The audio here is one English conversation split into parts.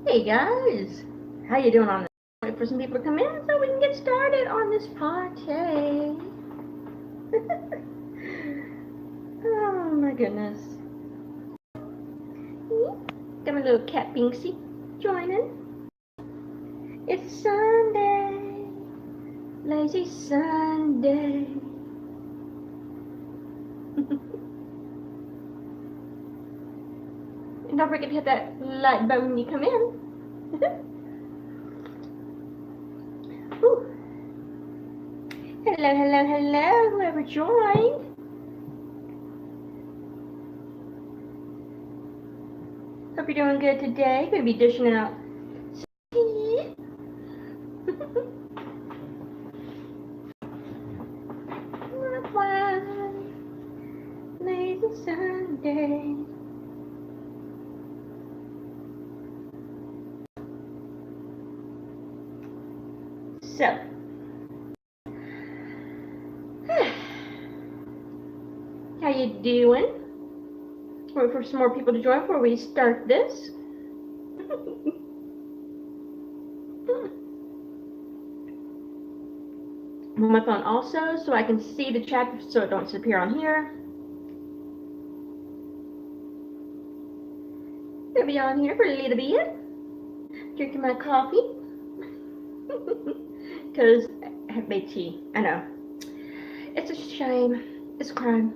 Hey guys, how you doing on this? Wait for some people to come in so we can get started on this party. Oh my goodness. Got my little cat Binksy joining. It's Sunday, lazy Sunday. And don't forget to hit that like button when you come in. Hello, hello, hello, whoever joined. Hope you're doing good today. Gonna be dishing out tea. Lazy Sunday. So, how you doing? Wait for some more people to join before we start this. I'm on my phone also, so I can see the chat so it don't disappear on here. Gonna be on here for a little bit, drinking my coffee, because I have made tea. I know. It's a shame. It's a crime.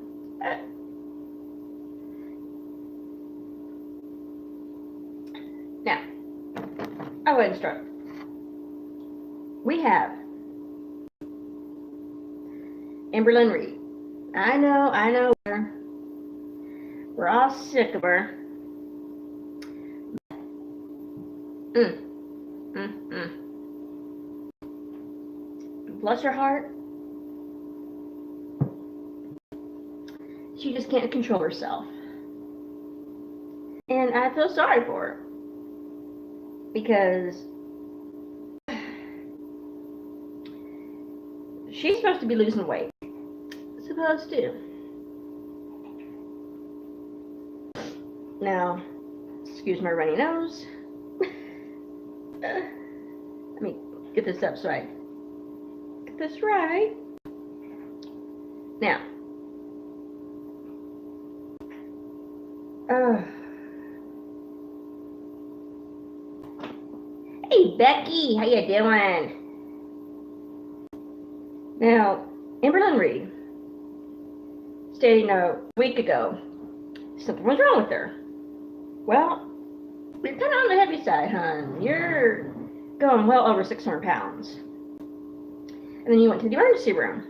Now, I'll go ahead and start. We have Amberlynn Reed. I know. We're all sick of her. Bless her heart. She just can't control herself. And I feel sorry for her. Because she's supposed to be losing weight. Supposed to. Now, excuse my runny nose. Let me get this up so I get this right. Now, hey Becky, how you doing? Now, Amberlynn Reed stating a week ago something was wrong with her. Well, you're kind of on the heavy side, hon. You're going well over 600 pounds. And then you went to the emergency room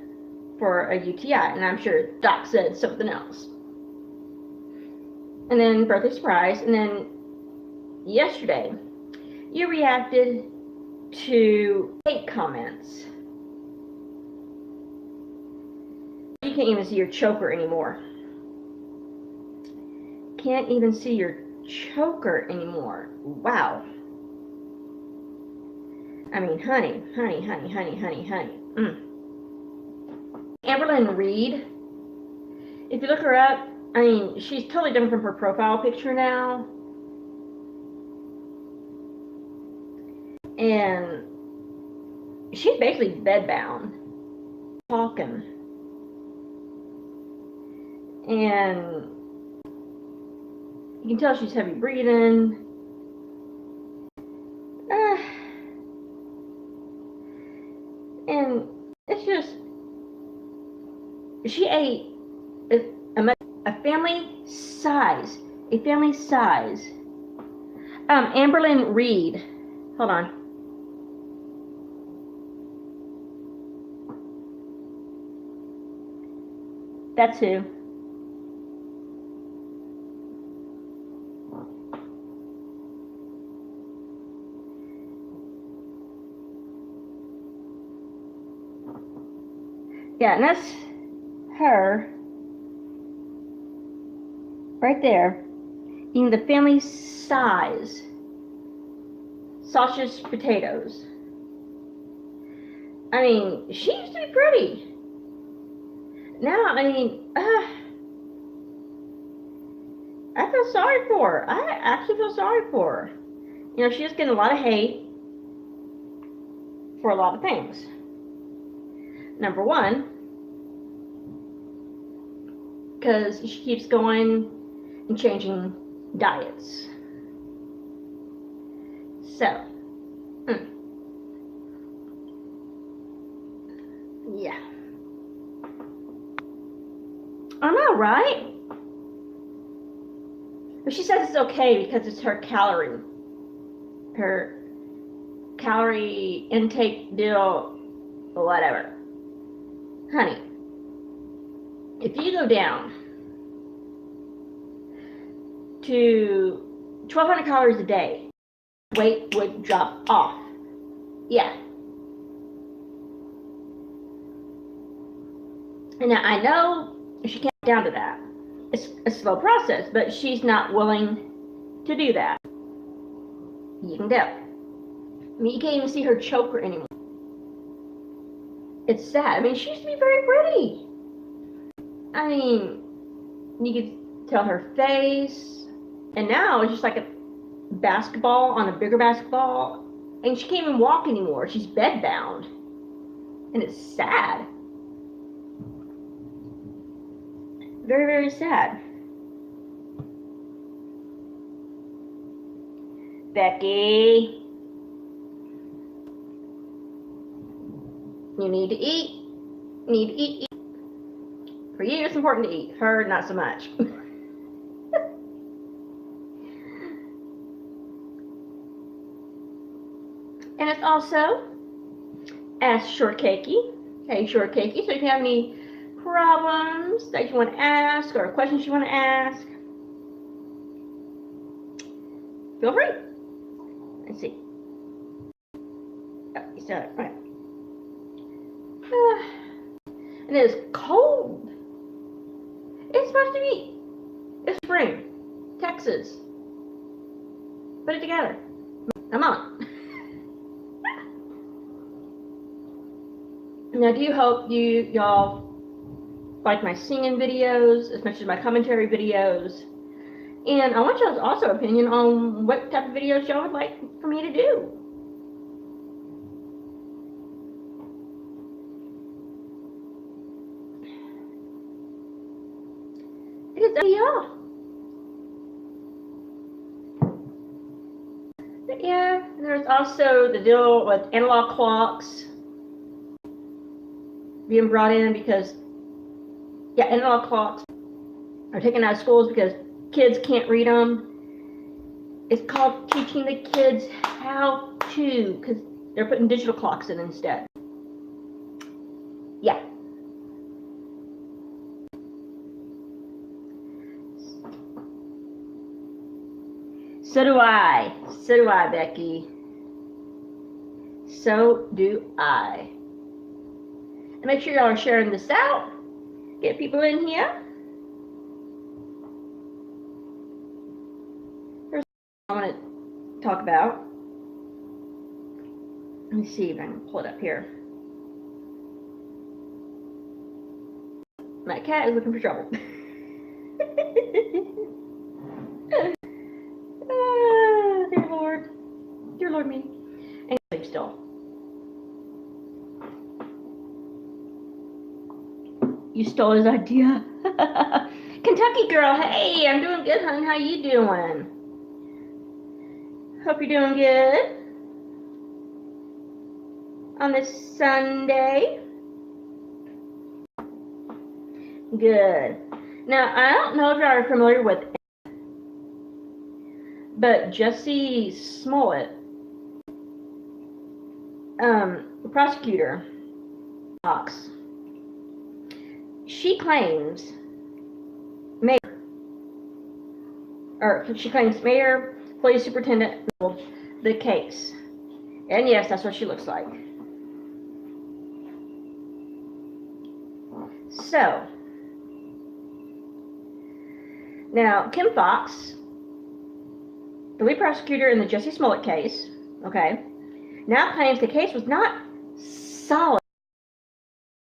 for a UTI, and I'm sure Doc said something else. And then birthday surprise, and then yesterday you reacted to hate comments. You can't even see your choker anymore. Can't even see your choker anymore. Wow. I mean, honey. Amberlynn Reed, if you look her up, I mean, she's totally different from her profile picture now. And she's basically bedbound, talking. And you can tell she's heavy breathing. And it's just, she ate a family size. Amberlynn Reed. Hold on. That's who. Yeah, and that's her right there eating the family size sausage potatoes. I mean, she used to be pretty. Now, I mean, I feel sorry for her. I actually feel sorry for her. she's getting a lot of hate for a lot of things. Number one, because she keeps going and changing diets. So, yeah. I know, right? But she says it's okay because it's her calorie intake deal, whatever. Honey, if you go down to 1,200 calories a day, weight would drop off. Yeah. And now I know she can't get down to that. It's a slow process, but she's not willing to do that. You can tell. I mean, you can't even see her choker anymore. It's sad. I mean, she used to be very pretty. I mean, you could tell her face, and now it's just like a basketball on a bigger basketball, and she can't even walk anymore. She's bedbound, and it's sad. Very, very sad. Becky, you need to eat. You need to eat. For you, it's important to eat. Her, not so much. And it's also Ask Short Cakey. Hey, Short Cakey. So if you have any problems that you want to ask or questions you want to ask, feel free. Let's see. Oh, you said it. Right. And it is cold. It's supposed to be. It's spring. Texas. Put it together. Come on. Now, do you hope y'all like my singing videos as much as my commentary videos? And I want y'all's also opinion on what type of videos y'all would like for me to do. It is up to y'all. Yeah, there's also the deal with analog clocks being brought in because, yeah, analog clocks are taken out of schools because kids can't read them. It's called teaching the kids how to, because they're putting digital clocks in instead. Yeah. So do I. So do I, Becky. So do I. And make sure y'all are sharing this out. Get people in here. Here's what I want to talk about. Let me see if I can pull it up here. My cat is looking for trouble. Dear Lord. Dear Lord me. And sleep still. You stole his idea. Kentucky girl, hey, I'm doing good, hon. How you doing? Hope you're doing good on this Sunday. Good. Now, I don't know if you are familiar with, but Jussie Smollett, the prosecutor, Fox, she claims Mayor, police superintendent, the case. And yes, that's what she looks like. So, now, Kim Fox, the lead prosecutor in the Jussie Smollett case, okay, now claims the case was not solid.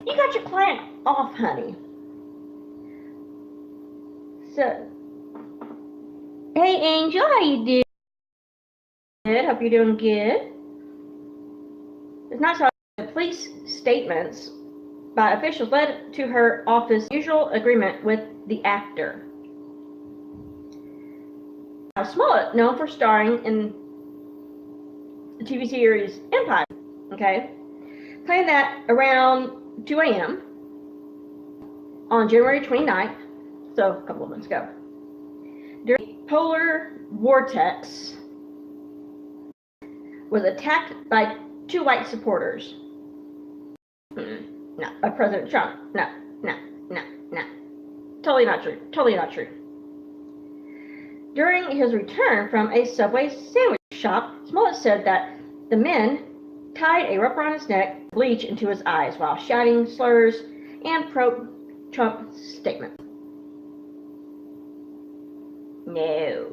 You got your client off, honey. So, hey, Angel, how you Good. Hope you're doing good. It's not so the police statements by officials led to her office's usual agreement with the actor. Now, Smollett, known for starring in the TV series Empire, okay, claimed that around 2 a.m. on January 29th, so a couple of months ago, during the polar vortex, was attacked by 2 white supporters. No, by President Trump. No. Totally not true. Totally not true. During his return from a Subway sandwich shop, Smollett said that the men tied a rope around his neck, bleach into his eyes, while shouting slurs and pro-Trump statements. No,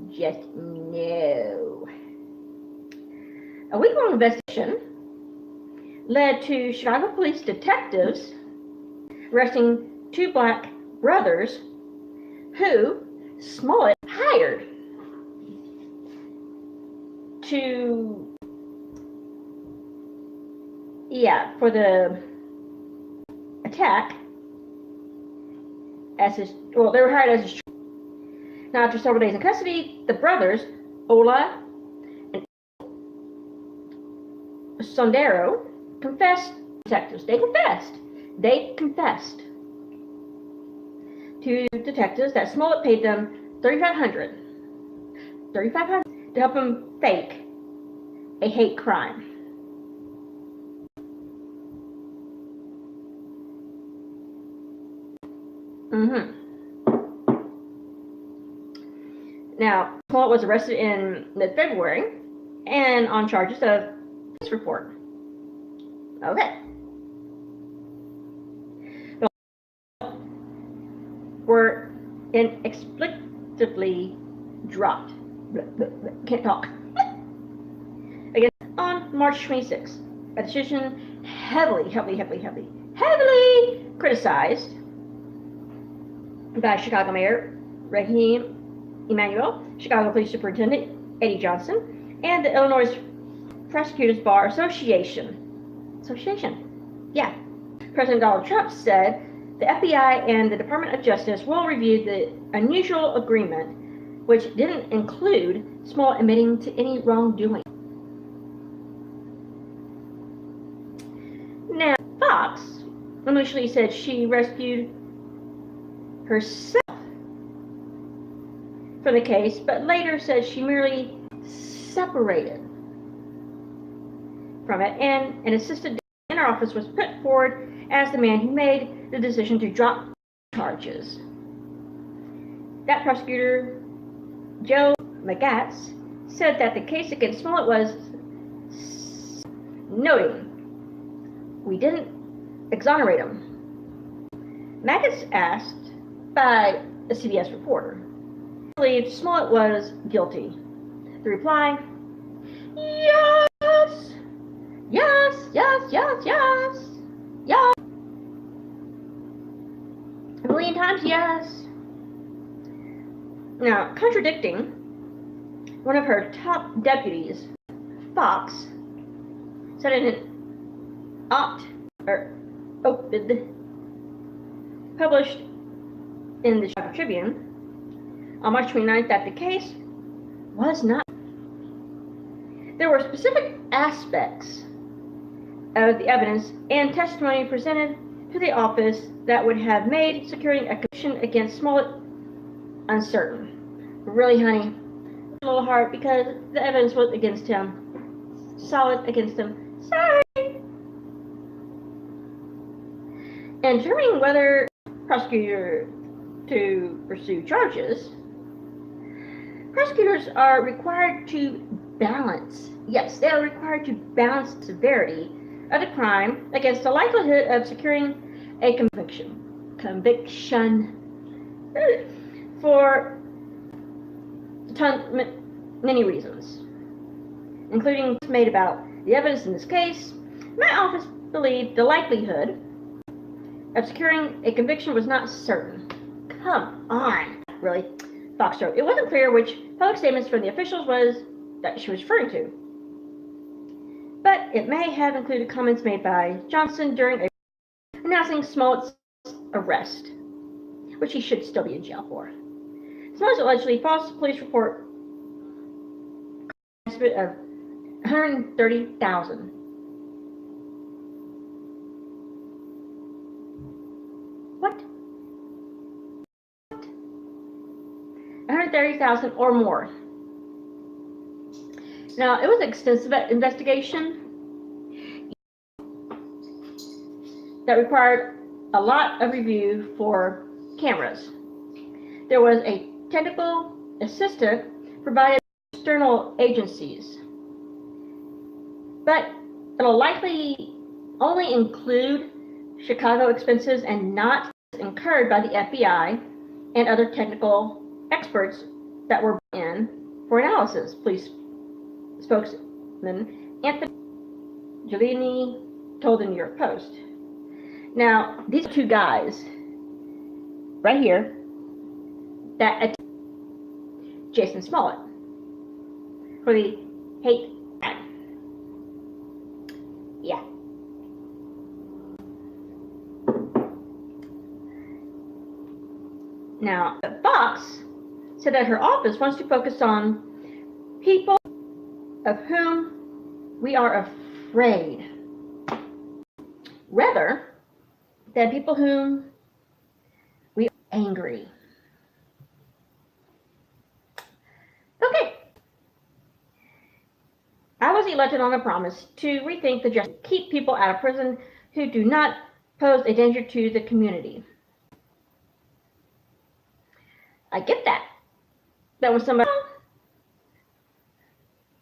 just no. A week-long investigation led to Chicago police detectives arresting 2 black brothers who Smollett hired for the attack they were hired as his. Now, after several days in custody, the brothers, Ola and Sondero, confessed to detectives. They confessed to detectives that Smollett paid them $3,500 to help him fake a hate crime. Now, Smollett was arrested in mid-February and on charges of police report. Okay. Were inexplicably dropped. Can't talk. Again, on March 26th, a decision heavily criticized by Chicago Mayor Raheem Emanuel, Chicago Police Superintendent Eddie Johnson, and the Illinois Prosecutors Bar Association. Yeah. President Donald Trump said the FBI and the Department of Justice will review the unusual agreement, which didn't include Smollett admitting to any wrongdoing. Now, Fox initially said she rescued herself from the case, but later said she merely separated from it, and an assistant in her office was put forward as the man who made the decision to drop charges. That prosecutor, Joe McGatz, said that the case against Smollett was, noting, we didn't exonerate him. McGatz asked by a CBS reporter, believed Smollett was guilty. The reply, yes. A million times yes. Now, contradicting one of her top deputies, Fox said in an op-ed published in the Chicago Tribune on March 29th that the case was not. There were specific aspects of the evidence and testimony presented to the office that would have made securing a conviction against Smollett uncertain. Really, honey, a little hard because the evidence was against him. Solid against him. Sorry. And determining whether prosecutor to pursue charges, prosecutors are required to balance. Yes, they are required to balance the severity of the crime against the likelihood of securing a conviction for many reasons, including made about the evidence in this case. My office believed the likelihood of securing a conviction was not certain. Come on, really? Fox wrote, it wasn't clear which public statements from the officials was that she was referring to. But it may have included comments made by Johnson during a announcing Smollett's arrest, which he should still be in jail for. Smollett's allegedly false police report of $130,000. What? $130,000 or more. Now, it was an extensive investigation that required a lot of review for cameras. There was a technical assistant provided by external agencies, but it'll likely only include Chicago expenses and not incurred by the FBI and other technical experts that were in for analysis. Police spokesman Anthony Giuliani told the New York Post. Now, these are two guys right here that attacked Jason Smollett for the hate crime. Yeah. Now, Fox said that her office wants to focus on people of whom we are afraid, rather than people whom we are angry. Okay. I was elected on a promise to rethink the justice, keep people out of prison who do not pose a danger to the community. I get that. That was somebody.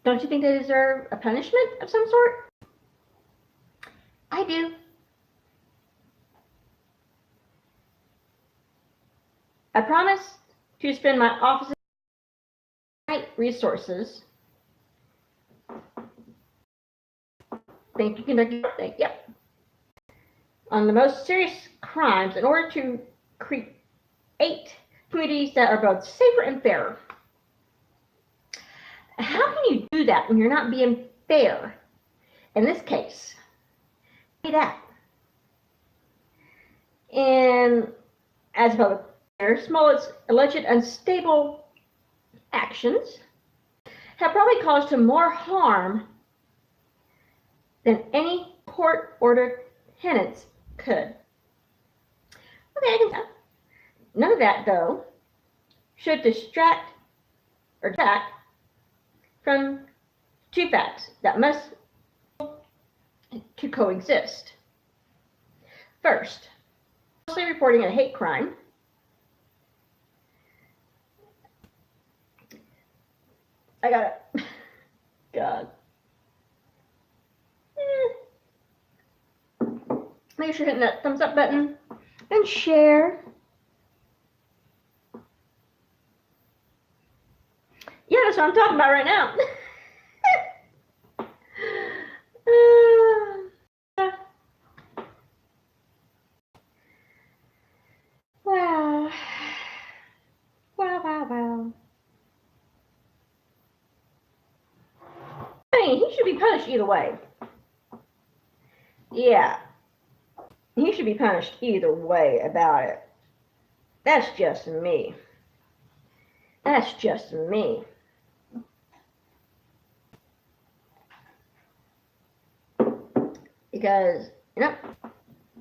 Don't you think they deserve a punishment of some sort? I do. I promise to spend my office's resources. Thank you, conducting. Yep. On the most serious crimes in order to create communities that are both safer and fairer. How can you do that when you're not being fair? In this case, say that. And as a public figure, Smollett's alleged unstable actions have probably caused him more harm than any court-ordered penance could. Okay, I can tell. None of that, though, should distract or detract from two facts that must to coexist. First, falsely reporting a hate crime I got it. God. Make sure you're hitting that thumbs up button and share. Yeah, that's what I'm talking about right now. Wow. Wow. I mean, he should be punished either way. Yeah. He should be punished either way about it. That's just me. That's just me. Because, you know,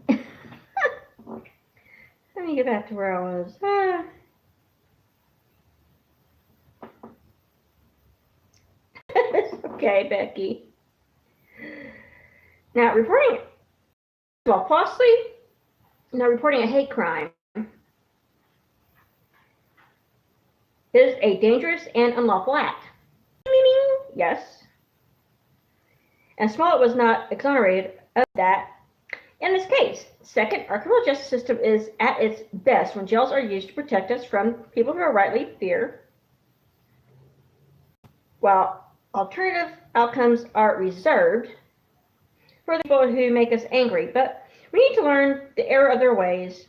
let me get back to where I was. Okay, Becky. Now, reporting a hate crime is a dangerous and unlawful act. Yes. And Smollett was not exonerated of that in this case. Second, our criminal justice system is at its best when jails are used to protect us from people who are rightly feared, while alternative outcomes are reserved for the people who make us angry. But we need to learn the error of their ways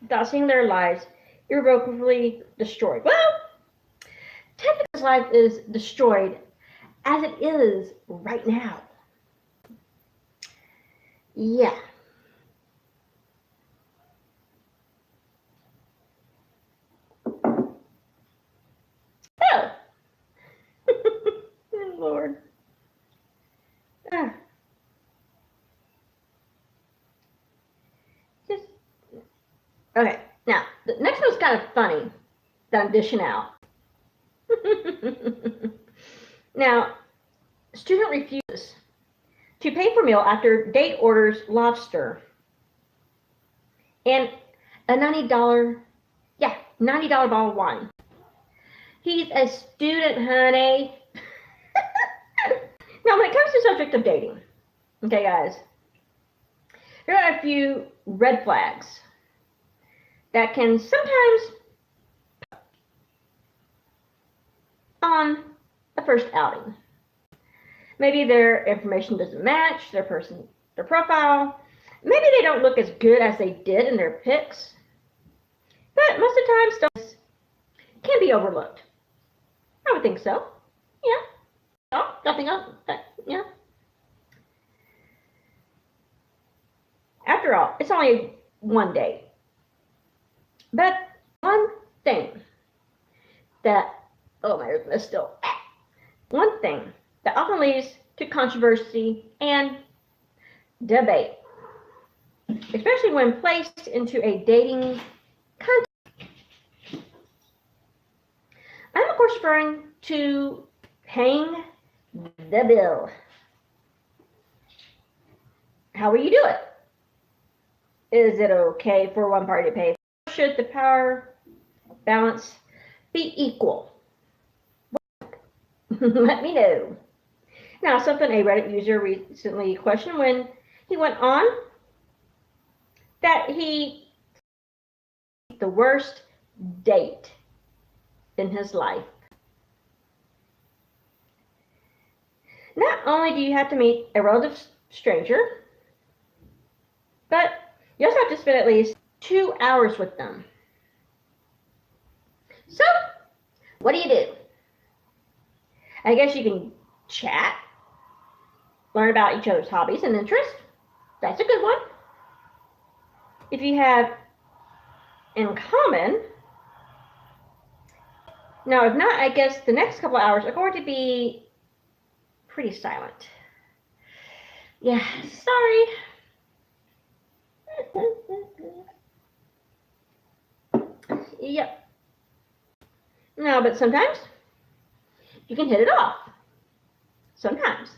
without seeing their lives irrevocably destroyed. Well, technically his life is destroyed as it is right now. Yeah. Oh. Oh, Lord. Ah. Just okay. Now the next one's kind of funny that I'm dishing out. Now, student refuses to pay for meal after date orders lobster and a $90, $90 bottle of wine. He's a student, honey. Now, when it comes to the subject of dating, okay, guys, there are a few red flags that can sometimes on a first outing. Maybe their information doesn't match their profile. Maybe they don't look as good as they did in their pics. But most of the time, stuff can be overlooked. I would think so. Yeah. No, nothing else. Yeah. After all, it's only one day. But one thing that, oh my goodness, still, one thing that often leads to controversy and debate, especially when placed into a dating context. I'm, of course, referring to paying the bill. How will you do it? Is it okay for one party to pay? Should the power balance be equal? Let me know. Now, something a Reddit user recently questioned when he went on that he the worst date in his life. Not only do you have to meet a relative stranger, but you also have to spend at least 2 hours with them. So, what do? I guess you can chat, learn about each other's hobbies and interests. That's a good one. If you have in common. Now, if not, I guess the next couple of hours are going to be pretty silent. Yeah, sorry. Yep. No, but sometimes you can hit it off. Sometimes.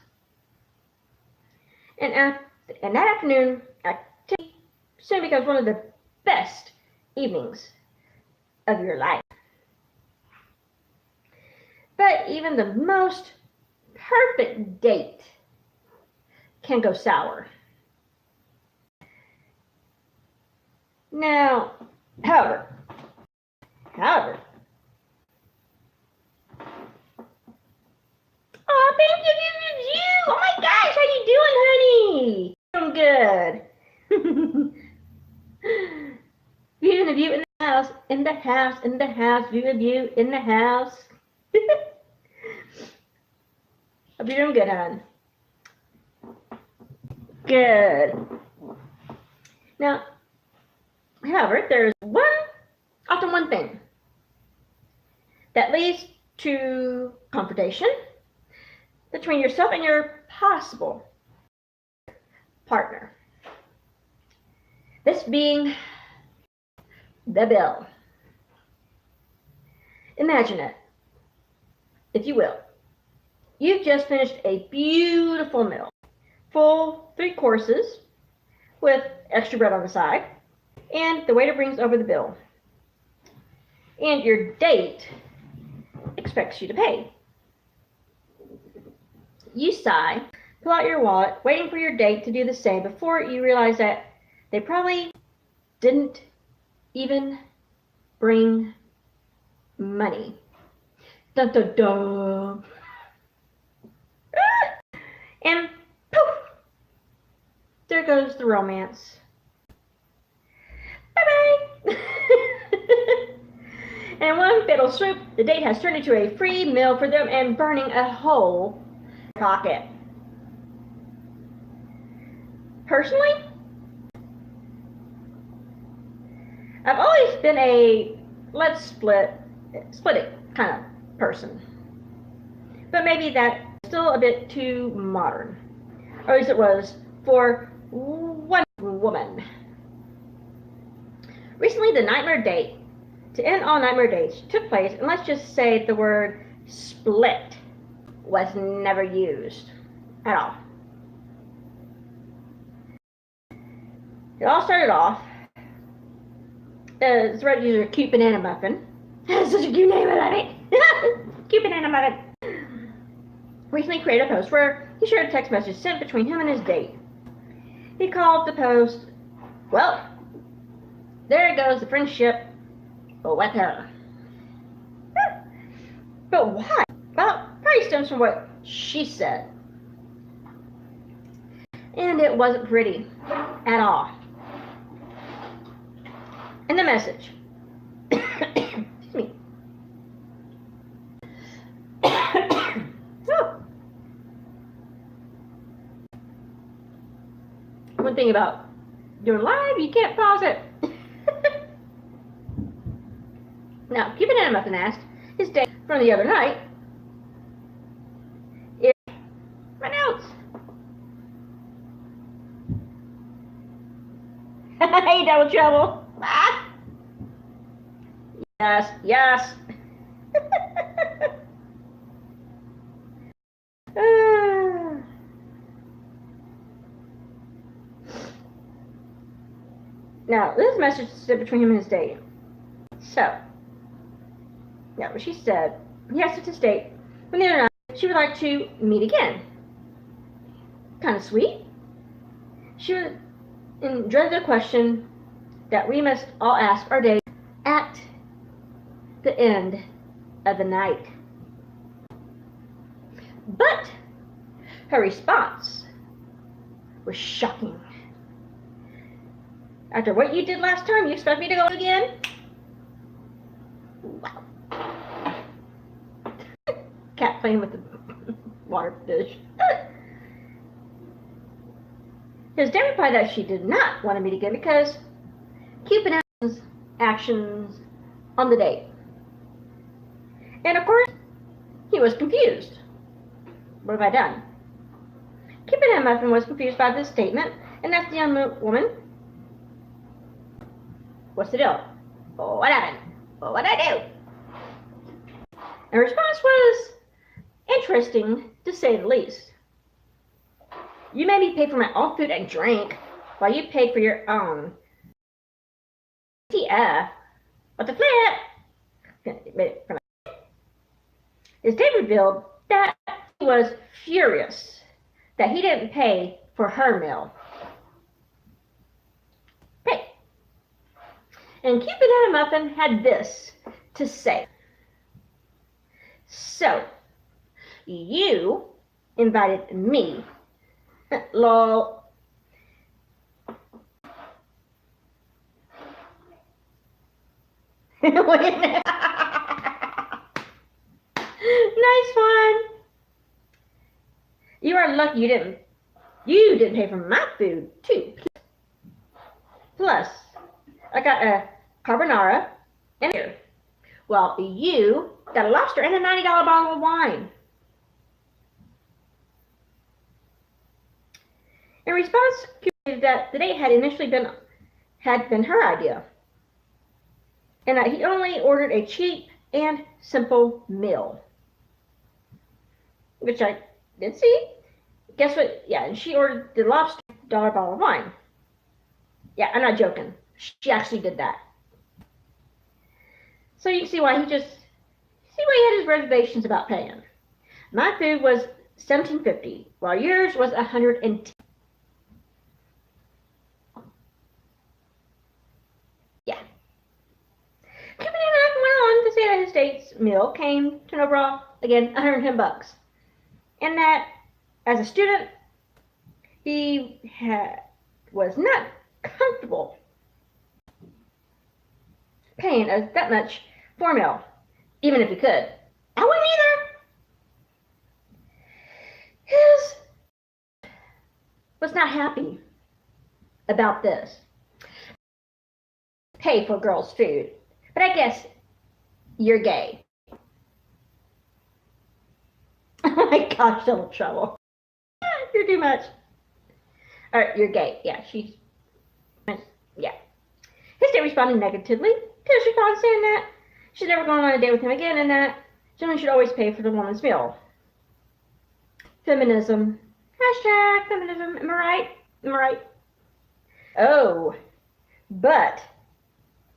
And that afternoon activity soon becomes one of the best evenings of your life. But even the most perfect date can go sour. Now, however, oh, thank you. Oh my gosh, how you doing, honey? I'm good. View the view in the house, in the house, in the house, view the view in the house. Hope you're doing good, hon. Good. Now, however, there's often one thing that leads to confrontation between yourself and your possible partner. This being the bill. Imagine it, if you will. You've just finished a beautiful meal, full 3 courses with extra bread on the side, and the waiter brings over the bill. And your date expects you to pay. You sigh, pull out your wallet, waiting for your date to do the same before you realize that they probably didn't even bring money. Dun dun dun. And poof, there goes the romance. Bye-bye. And one fatal swoop, the date has turned into a free meal for them and burning a hole pocket. Personally, I've always been a let's split it kind of person. But maybe that's still a bit too modern. Or at least it was for one woman. Recently, the nightmare date, to end all nightmare dates, took place, and let's just say the word split was never used at all. It all started off as Reddit user Cute Banana Muffin. That's such a cute name, I love it. Cute Banana Muffin recently created a post where he shared a text message sent between him and his date. He called the post, well, there goes the friendship with her. But why? Well, probably stems from what she said. And it wasn't pretty at all. In the message, excuse me. One thing about doing live, you can't pause it. Now, Cute Banana Muffin asked his date from the other night if my notes. Hey, double trouble. Ah. Yes, yes. Now, this message is between him and his date. So, yeah, what she said, he asked her to state when the other night she would like to meet again. Kind of sweet. She would dread the question that we must all ask our date at the end of the night. But her response was shocking. After what you did last time, you expect me to go again? Wow. Cat playing with the water dish. His dad replied that she did not want to meet again because Cute Banana's actions on the date. And of course, he was confused. What have I done? Cute Banana Muffin was confused by this statement and asked the young woman, what's the deal? Oh, what happened? Oh, what'd I do? And her response was interesting, to say the least. You made me pay for my own food and drink while you paid for your own. TF. What the flip? His date revealed that he was furious that he didn't pay for her meal. Hey. And Cute Banana Muffin had this to say. So, you invited me. Lol. Nice one. You are lucky you didn't pay for my food too. Plus, I got a carbonara and beer. Well, you got a lobster and a $90 bottle of wine. In response, that the date had initially been her idea, and that he only ordered a cheap and simple meal, which I did see. Guess what? Yeah, and she ordered the lobster dollar bottle of wine. Yeah, I'm not joking. She actually did that. So you can see why he had his reservations about paying. My food was $17.50, while yours was $110. Yeah. Cute Banana went on to say that his date's meal came to an overall, again, $110. And that as a student, he was not comfortable paying that much for a meal, even if he could. I wouldn't either. His was not happy about this. Pay for girls' food. But I guess you're gay. Oh my gosh, double trouble. You're too much. Alright, you're gay. Yeah, yeah. His date responded negatively to his response, saying that she's never going on a date with him again and that gentlemen should always pay for the woman's meal. Feminism. Hashtag feminism. Am I right? Am I right? Oh, but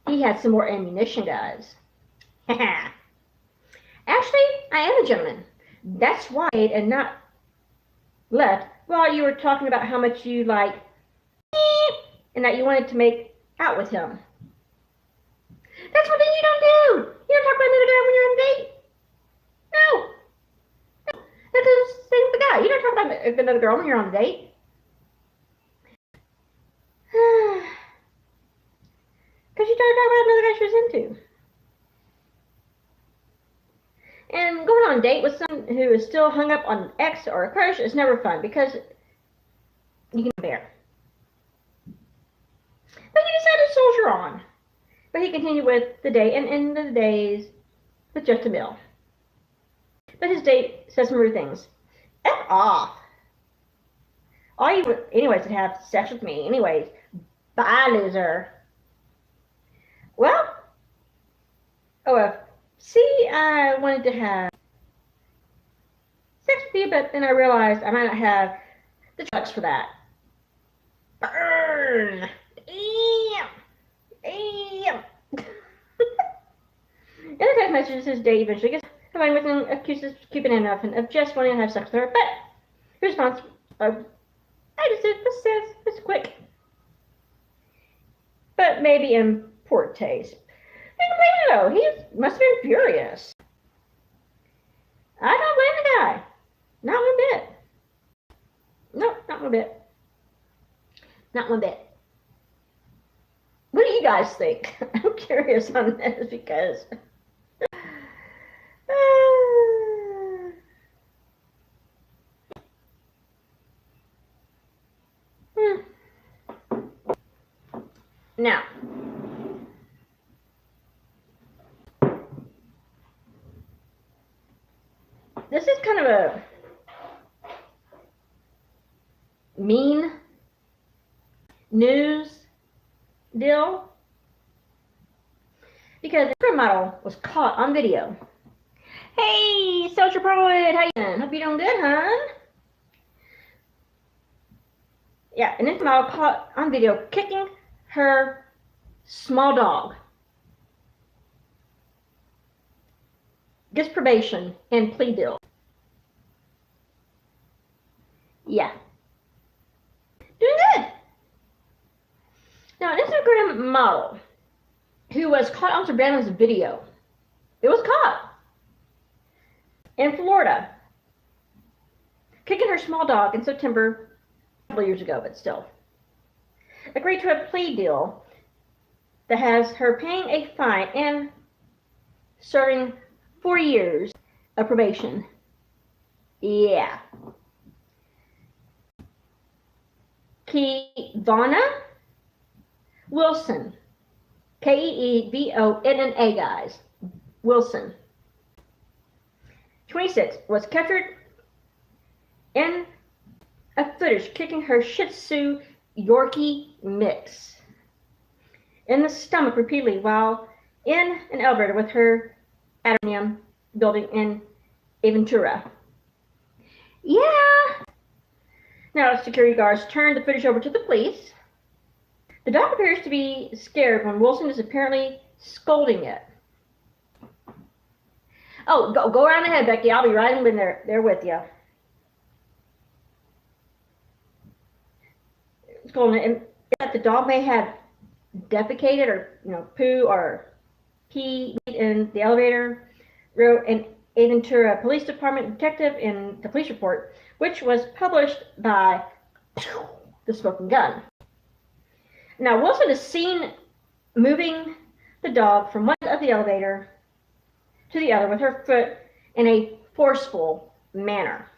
he had some more ammunition, guys. Actually, I am a gentleman. That's why I and not left while you were talking about how much you like and that you wanted to make out with him. That's one thing you don't do. You don't talk about another guy when you're on a date. No. That's the same with the guy. You don't talk about another girl when you're on a date. Because you don't talk about another guy she was into. And going on a date with someone who is still hung up on an ex or a crush is never fun because you can bear. But he decided to soldier on. But he continued with the day and ended the days with just a meal. But his date says some rude things. F off. All you would, anyways, would have sex with me. Anyways, bye, loser. Well, see, I wanted to have sex with you, but then I realized I might not have the trucks for that. Burn. Damn. Damn. In the text messages, his date eventually gets combined with him, accuses keeping it enough and of just wanting to have sex with her, but the response of, I just did this says it's quick. But maybe in poor taste. I don't blame him though. He must have been furious. I don't blame the guy. Not one bit. Nope, not one bit. Not one bit. What do you guys think? I'm curious on this because now this is kind of a mean news deal because the model was caught on video. Hey, Soldier Poet, how you doing? Hope you're doing good, hon. Yeah, and this model caught on video kicking her small dog. Gets probation and plea deal. Yeah. Doing good. Now, an Instagram model who was caught on surveillance video. It was caught in Florida, kicking her small dog in September, a couple years ago, but still. Agreed to a plea deal that has her paying a fine and serving 4 years of probation. Yeah. Kevonna Wilson. Keevonna, guys. Wilson. 26 was captured in a footage kicking her Shih Tzu Yorkie mix in the stomach repeatedly while in an elevator with her Adonium building in Aventura. Yeah. Now security guards turned the footage over to the police. The dog appears to be scared when Wilson is apparently scolding it. Oh, go around ahead, Becky. I'll be right in there with you. Scolding it, and that the dog may have defecated or poo or pee in the elevator, wrote an Aventura Police Department detective in the police report, which was published by The Smoking Gun. Now, Wilson is seen moving the dog from one end of the elevator to the other with her foot in a forceful manner.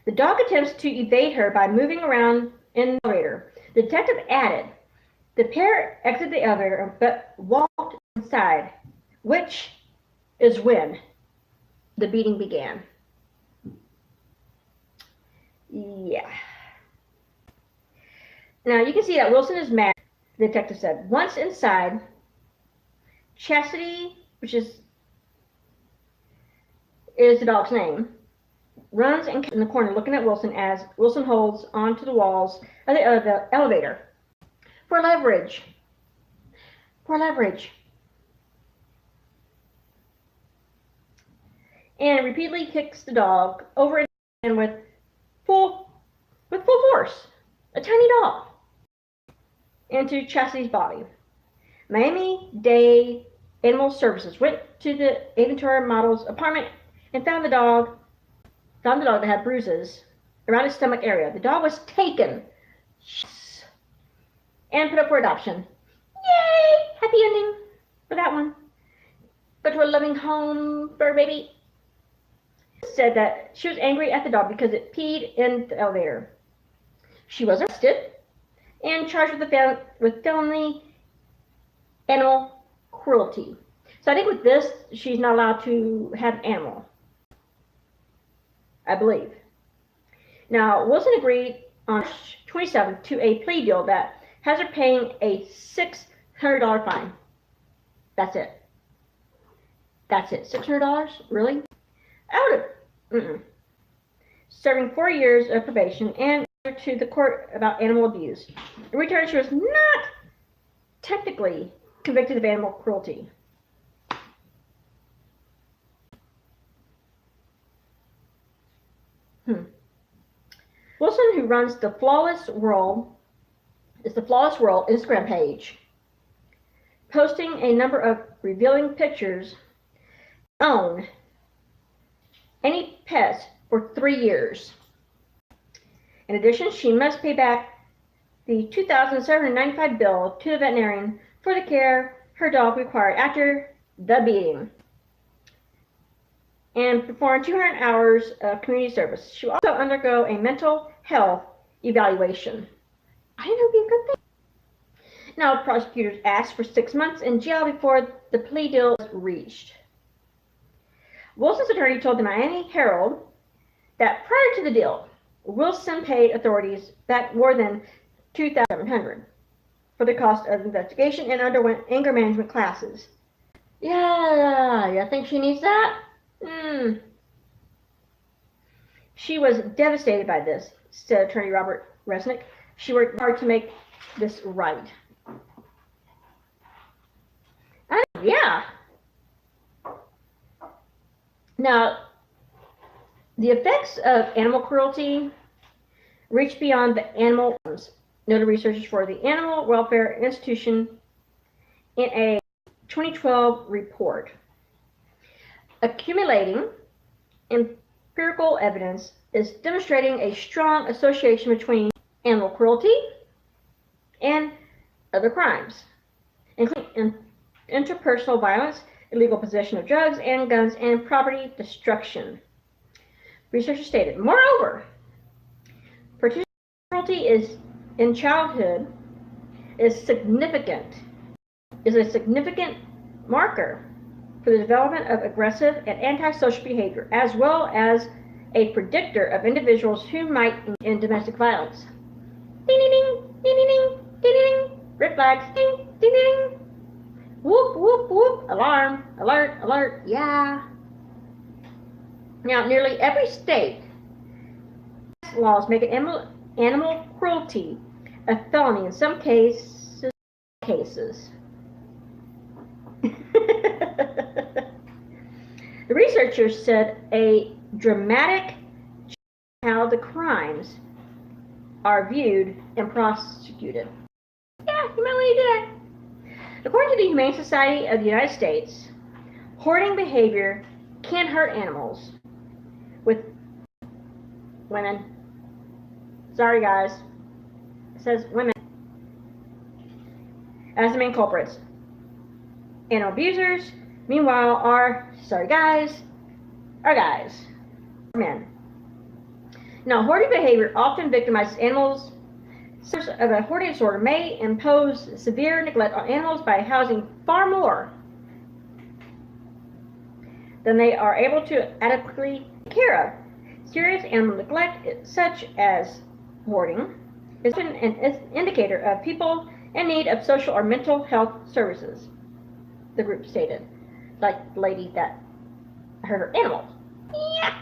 The dog attempts to evade her by moving around in the elevator. The detective added, the pair exited the elevator but walked inside, which is when the beating began. Yeah. Now you can see that Wilson is mad, the detective said. Once inside, Chastity, which is the dog's name, runs in the corner looking at Wilson as Wilson holds onto the walls of the elevator. For leverage. For leverage. And repeatedly kicks the dog over and with full force. A tiny dog. Into Chastity's body. Miami-Dade Animal Services went to the Aventura model's apartment and found the dog that had bruises around his stomach area. The dog was taken and put up for adoption. Yay! Happy ending for that one. Go to a loving home for a baby. Said that she was angry at the dog because it peed in the elevator. She was arrested and charged with felony animal cruelty. So I think with this, she's not allowed to have an animal, I believe. Now, Wilson agreed on March 27th to a plea deal that has her paying a $600 fine. That's it. That's it. $600? Really? I would have. Serving 4 years of probation and to the court about animal abuse. In return, she was not technically convicted of animal cruelty. Wilson, who runs the Flawless World Instagram page, posting a number of revealing pictures, own any pets for 3 years. In addition, she must pay back the $2,795 bill to the veterinarian for the care her dog required after the beating, and perform 200 hours of community service. She will also undergo a mental health evaluation. I think that would be a good thing. Now, prosecutors asked for 6 months in jail before the plea deal was reached. Wilson's attorney told the Miami Herald that prior to the deal, Wilson paid authorities back more than $2,700 for the cost of the investigation and underwent anger management classes. Yeah, you think she needs that? She was devastated by this, said attorney Robert Resnick. She worked hard to make this right. Yeah. Now, the effects of animal cruelty reach beyond the animal, noted researchers for the Animal Welfare Institution in a 2012 report. Accumulating empirical evidence is demonstrating a strong association between animal cruelty and other crimes, including interpersonal violence, illegal possession of drugs and guns, and property destruction. Researchers stated, moreover, particular cruelty in childhood is a significant marker for the development of aggressive and antisocial behavior, as well as a predictor of individuals who might engage in domestic violence. Ding ding ding, ding ding ding, ding ding ding, red flags, ding ding ding, whoop whoop whoop, alarm, alert, alert, yeah. Now, nearly every state laws make animal cruelty a felony in some cases. The researchers said a dramatic change in how the crimes are viewed and prosecuted. Yeah, you might want to do that. According to the Humane Society of the United States, hoarding behavior can hurt animals, with women. Sorry, guys. It says women as the main culprits. Animal abusers, meanwhile, are guys, men. Now, hoarding behavior often victimizes animals. Source of a hoarding disorder may impose severe neglect on animals by housing far more than they are able to adequately take care of. Serious animal neglect, such as hoarding, is often an indicator of people in need of social or mental health services, the group stated. Like the lady that hurt her animals. Yeah.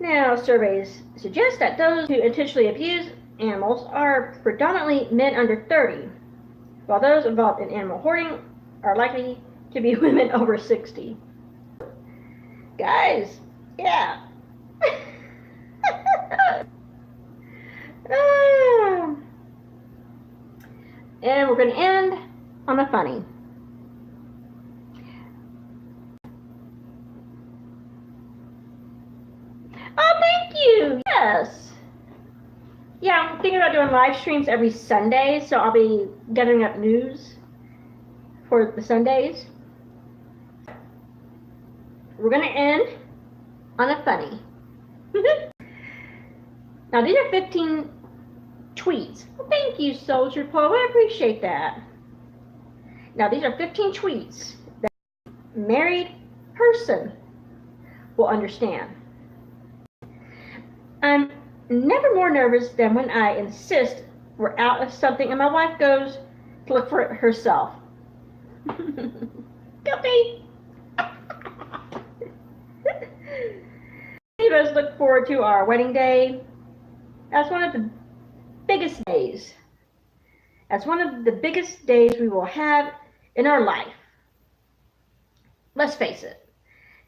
Now, surveys suggest that those who intentionally abuse animals are predominantly men under 30, while those involved in animal hoarding are likely to be women over 60. Guys, yeah. And we're going to end on a funny. Oh, thank you. Yes. Yeah, I'm thinking about doing live streams every Sunday, so I'll be gathering up news for the Sundays. We're going to end on a funny. Now, these are 15 tweets. Well, thank you, Soldier Poe. I appreciate that. Now, these are 15 tweets that a married person will understand. I'm never more nervous than when I insist we're out of something and my wife goes to look for it herself. Guilty. Many of us look forward to our wedding day. That's one of the biggest days. That's one of the biggest days we will have in our life. Let's face it,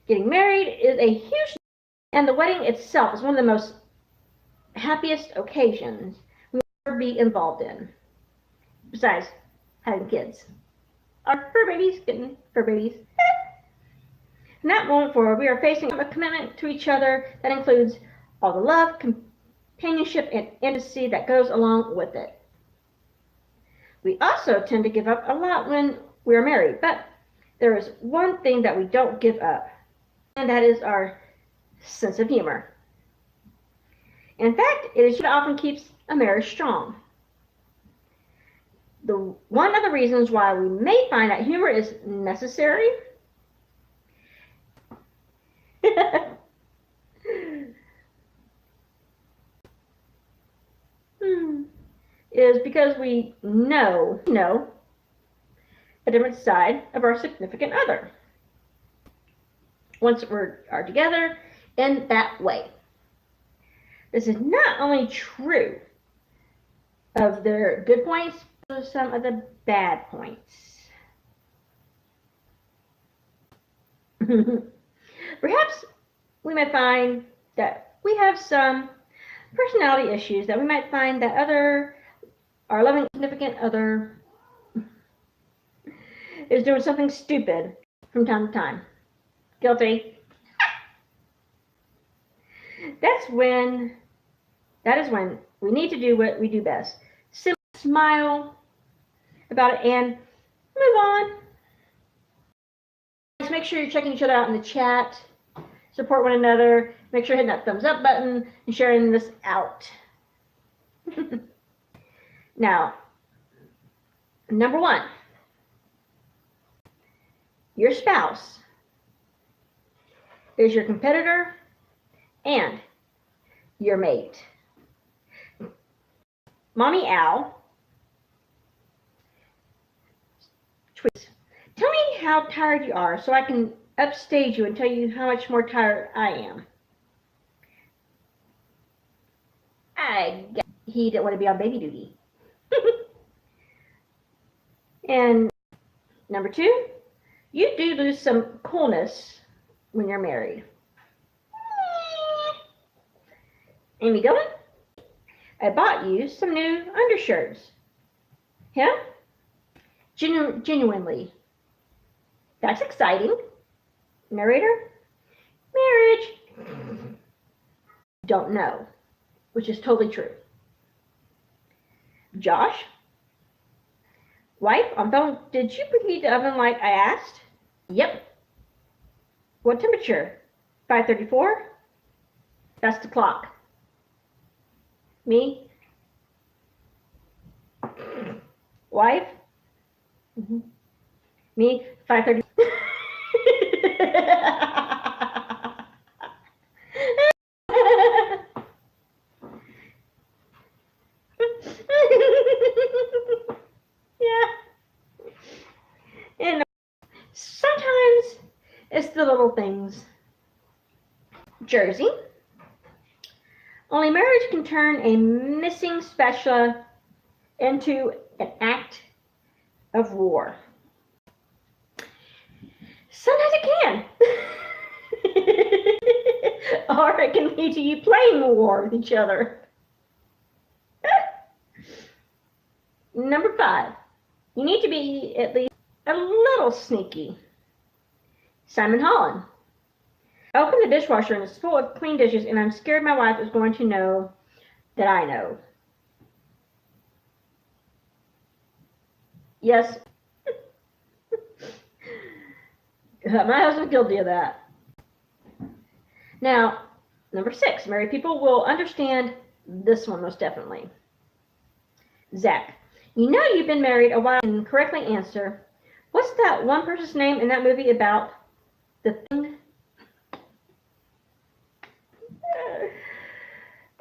getting married is a huge, and the wedding itself is one of the most happiest occasions we will ever be involved in. Besides having kids. Our fur babies, getting fur babies. From that moment forward, we are facing a commitment to each other that includes all the love, companionship, and intimacy that goes along with it. We also tend to give up a lot when we are married, but there is one thing that we don't give up, and that is our sense of humor. In fact, it is what often keeps a marriage strong. One of the reasons why we may find that humor is necessary is because we know a different side of our significant other once we are together in that way. This is not only true of their good points, but some of the bad points. Perhaps we may find that we have some personality issues that we might find that our loving significant other is doing something stupid from time to time. Guilty. That is when we need to do what we do best. Simply smile about it and move on. Just make sure you're checking each other out in the chat. Support one another. Make sure you're hitting that thumbs up button and sharing this out. Now, number one, your spouse is your competitor and your mate. Mommy Owl tweets, tell me how tired you are so I can upstage you and tell you how much more tired I am. I guess he didn't want to be on baby duty. And number two, you do lose some coolness when you're married. Amy Dillon, I bought you some new undershirts. Yeah? Genuinely. That's exciting. Narrator, marriage. Don't know, which is totally true. Josh, wife, on phone, did you preheat the oven like I asked? Yep. What temperature? 534? That's the clock. Me? Wife? Mm-hmm. Me? 5:30. Yeah. And sometimes it's the little things. Jersey. Only marriage can turn a missing spatula into an act of war. Sometimes it can. Or it can lead to you playing a war with each other. Number 5. You need to be at least a little sneaky. Simon Holland. I opened the dishwasher and it's full of clean dishes and I'm scared my wife is going to know that I know. Yes. My husband's guilty of that. Now, number 6. Married people will understand this one most definitely. Zach. You know you've been married a while and correctly answer, what's that one person's name in that movie about the thing?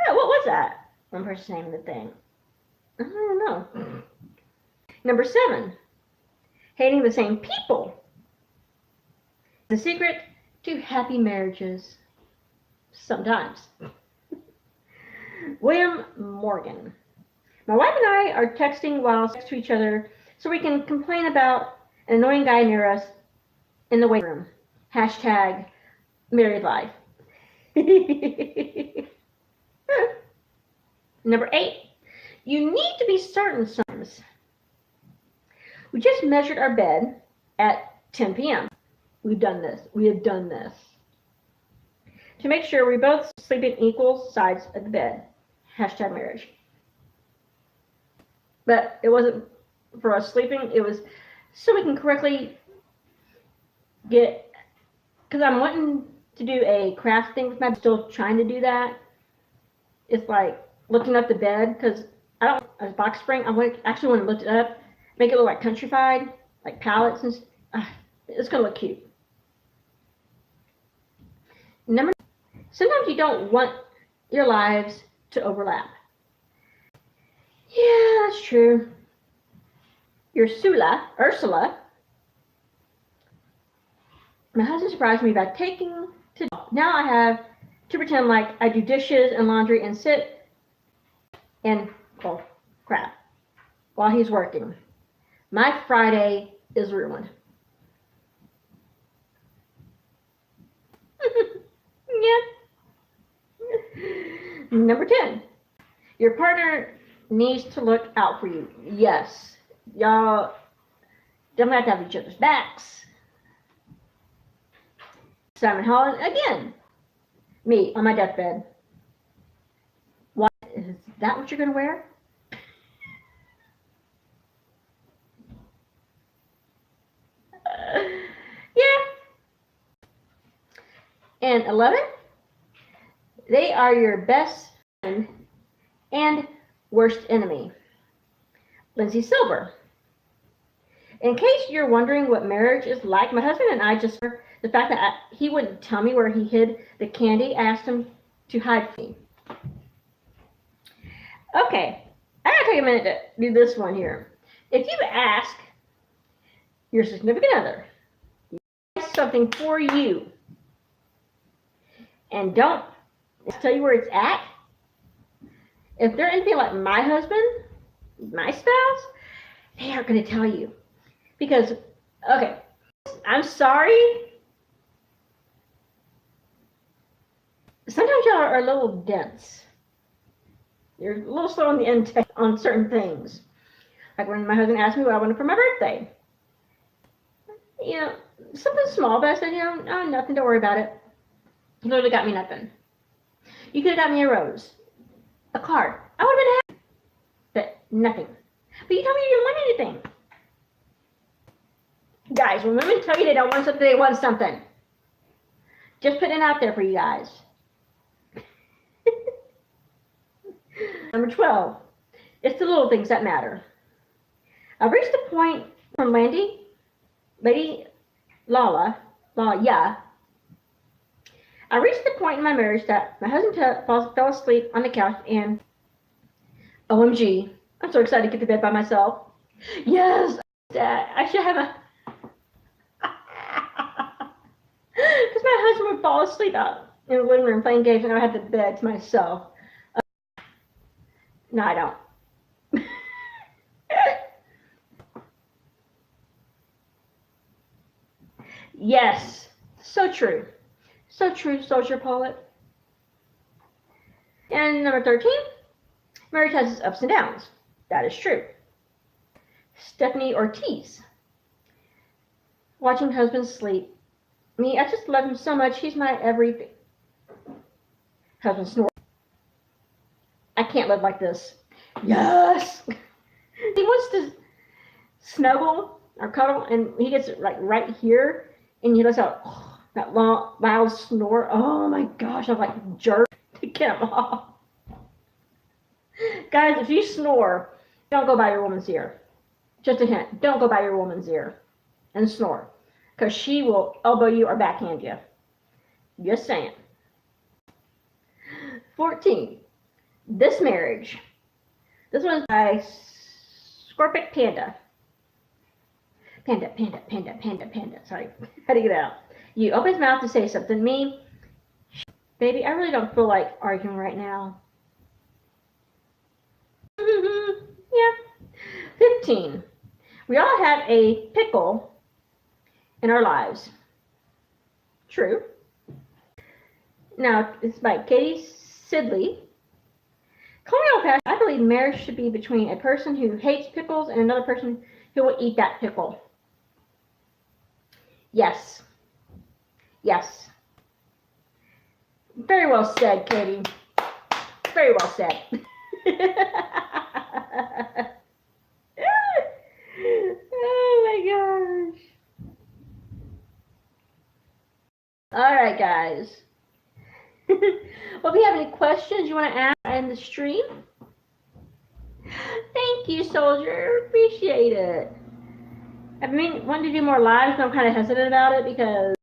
What was that? One person's name in the thing. I don't know. Number 7. Hating the same people. The secret to happy marriages. Sometimes. William Morgan. My wife and I are texting while next to each other so we can complain about an annoying guy near us in the waiting room. Hashtag married life. Number 8. You need to be certain sometimes. We just measured our bed at 10 p.m. We have done this. To make sure we both sleep in equal sides of the bed. Hashtag marriage. But it wasn't for us sleeping. It was so we can correctly get, because I'm wanting to do a craft thing with my, still trying to do that. It's like looking up the bed, because I don't, as box spring, actually want to lift it up, make it look like countrified, like pallets, and it's going to look cute. Number 9, sometimes you don't want your lives to overlap. Yeah, that's true. Ursula. My husband surprised me by taking to. Now I have to pretend like I do dishes and laundry and sit and, oh crap, while he's working. My Friday is ruined. Yeah. Number 10. Your partner needs to look out for you. Yes. Y'all don't have to have each other's backs. Simon Holland, again. Me on my deathbed. Why? Is that what you're going to wear? Yeah. And 11. They are your best friend and worst enemy. Lindsay Silver. In case you're wondering what marriage is like, my husband and I just, the fact that he wouldn't tell me where he hid the candy, I asked him to hide from me. Okay, I gotta take a minute to do this one here. If you ask your significant other something for you and don't tell you where it's at, if they're anything like my husband, my spouse, they aren't going to tell you. Because, okay, I'm sorry. Sometimes y'all are a little dense. You're a little slow on the intake on certain things. Like when my husband asked me what I wanted for my birthday. You know, something small, but I said, oh, nothing, don't worry about it. He literally got me nothing. You could have got me a rose, a card. I would have been happy, but nothing. But you told me you didn't want anything. Guys, when women tell you they don't want something, they want something. Just putting it out there for you guys. Number 12. It's the little things that matter. I've reached the point from Lady Lala, yeah. I reached the point in my marriage that my husband fell asleep on the couch and OMG, I'm so excited to get to bed by myself. Yes, I should have a. Because my husband would fall asleep out in the living room playing games and I had the bed to myself. No, I don't. Yes, so true. So true, Soldier Poet. And number 13, marriage has its ups and downs. That is true. Stephanie Ortiz. Watching husband sleep. Me, I just love him so much. He's my everything. Husband snore. I can't live like this. Yes. He wants to snuggle or cuddle, and he gets it like right here, and he lets out that long, loud snore. Oh my gosh, I'm like jerk to get him off. Guys, if you snore, don't go by your woman's ear. Just a hint, don't go by your woman's ear and snore, because she will elbow you or backhand you. Just saying. 14. This marriage. This one's by Scorpic Panda. Panda. Sorry, how to get it out. You open his mouth to say something. Me, baby, I really don't feel like arguing right now. Yeah. 15. We all have a pickle in our lives. True. Now, it's by Katie Sidley. Colonial Passion, I believe marriage should be between a person who hates pickles and another person who will eat that pickle. Yes. Yes. Very well said, Katie. Very well said. Oh my gosh. All right, guys. Well, if you have any questions you want to ask in the stream, thank you, Soldier. Appreciate it. I mean, wanted to do more lives, but I'm kind of hesitant about it because,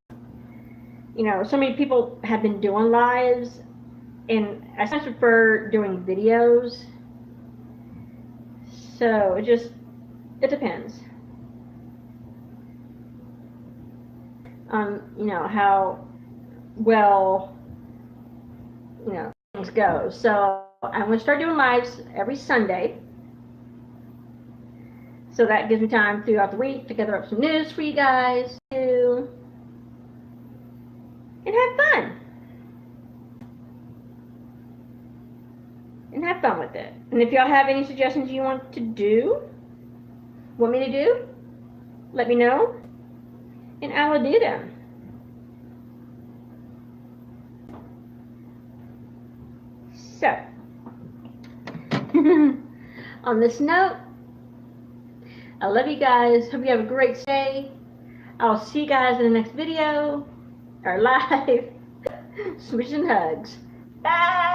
you know, so many people have been doing lives, and I sometimes prefer doing videos. So it depends. You know, how well, you know, things go. So I'm going to start doing lives every Sunday. So that gives me time throughout the week to gather up some news for you guys too. And have fun. And have fun with it. And if y'all have any suggestions you want me to do, let me know. And I will do them. So, on this note, I love you guys. Hope you have a great day. I'll see you guys in the next video or live. Smooches and hugs. Bye.